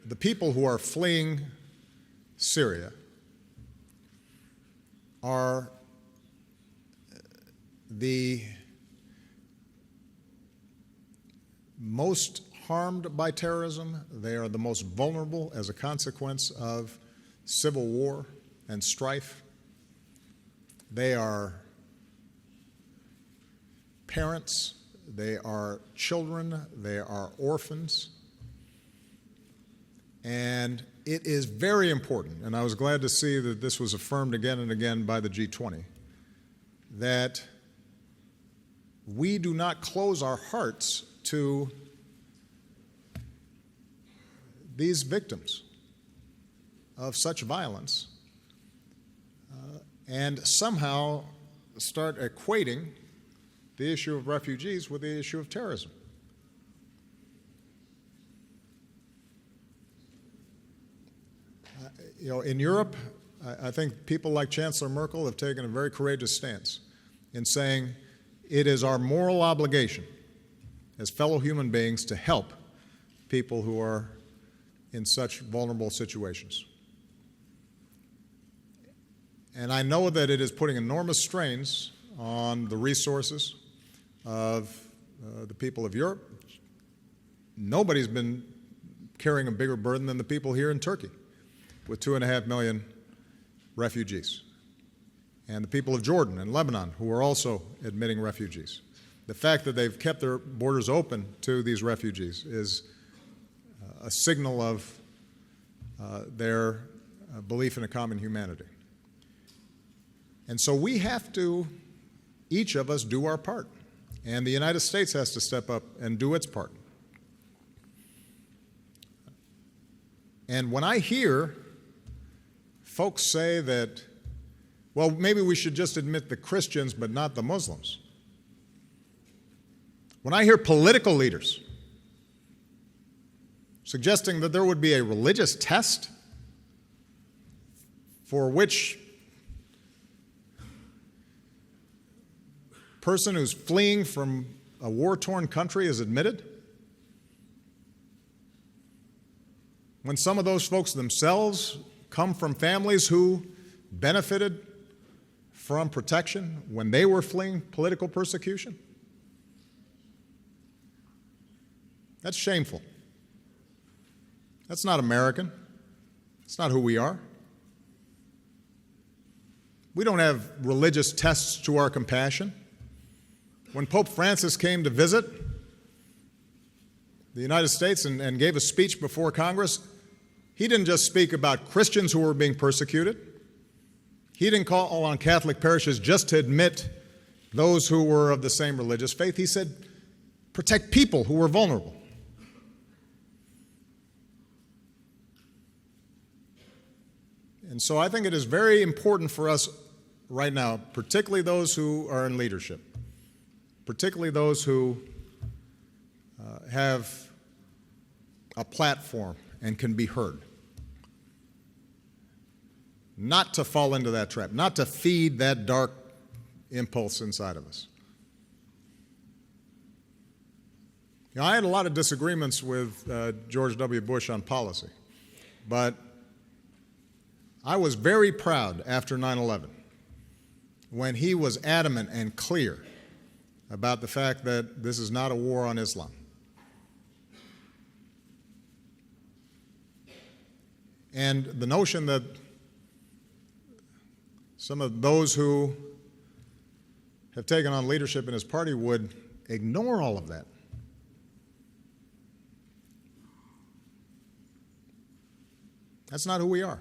the people who are fleeing Syria are the most harmed by terrorism. They are the most vulnerable as a consequence of civil war and strife. They are parents, they are children, they are orphans. And it is very important, and I was glad to see that this was affirmed again and again by the G20, that we do not close our hearts to these victims of such violence and somehow start equating the issue of refugees with the issue of terrorism. In Europe, I think people like Chancellor Merkel have taken a very courageous stance in saying it is our moral obligation as fellow human beings to help people who are in such vulnerable situations. And I know that it is putting enormous strains on the resources of the people of Europe. Nobody's been carrying a bigger burden than the people here in Turkey, with 2.5 million refugees, and the people of Jordan and Lebanon, who are also admitting refugees. The fact that they've kept their borders open to these refugees is a signal of their belief in a common humanity. And so we have to, each of us, do our part, and the United States has to step up and do its part. And when I hear folks say that, well, maybe we should just admit the Christians but not the Muslims. When I hear political leaders suggesting that there would be a religious test for which person who's fleeing from a war-torn country is admitted, when some of those folks themselves come from families who benefited from protection when they were fleeing political persecution? That's shameful. That's not American. It's not who we are. We don't have religious tests to our compassion. When Pope Francis came to visit the United States and gave a speech before Congress, he didn't just speak about Christians who were being persecuted. He didn't call on Catholic parishes just to admit those who were of the same religious faith. He said, protect people who were vulnerable. And so I think it is very important for us right now, particularly those who are in leadership, particularly those who have a platform and can be heard, not to fall into that trap, not to feed that dark impulse inside of us. I had a lot of disagreements with George W. Bush on policy, but I was very proud after 9/11 when he was adamant and clear about the fact that this is not a war on Islam. And the notion that some of those who have taken on leadership in his party would ignore all of that. That's not who we are.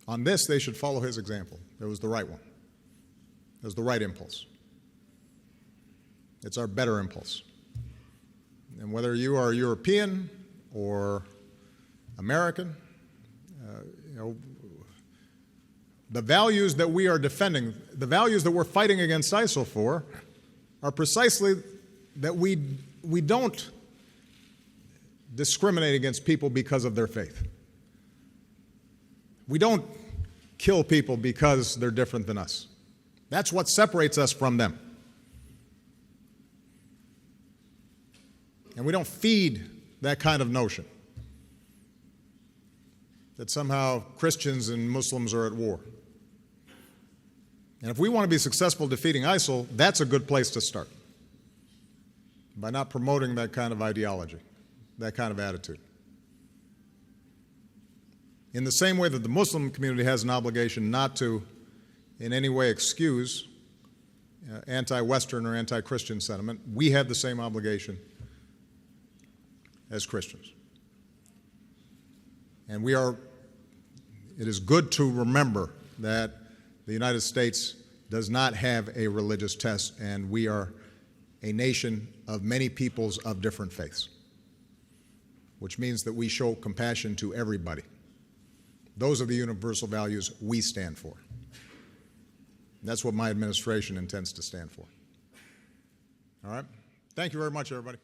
On this, they should follow his example. It was the right one. It was the right impulse. It's our better impulse. And whether you are European or American, the values that we are defending, the values that we're fighting against ISIL for, are precisely that we don't discriminate against people because of their faith. We don't kill people because they're different than us. That's what separates us from them. And we don't feed that kind of notion that somehow Christians and Muslims are at war. And if we want to be successful defeating ISIL, that's a good place to start, by not promoting that kind of ideology, that kind of attitude. In the same way that the Muslim community has an obligation not to in any way excuse anti-Western or anti-Christian sentiment, we have the same obligation as Christians. And it is good to remember that the United States does not have a religious test, and we are a nation of many peoples of different faiths, which means that we show compassion to everybody. Those are the universal values we stand for. That's what my administration intends to stand for. All right? Thank you very much, everybody.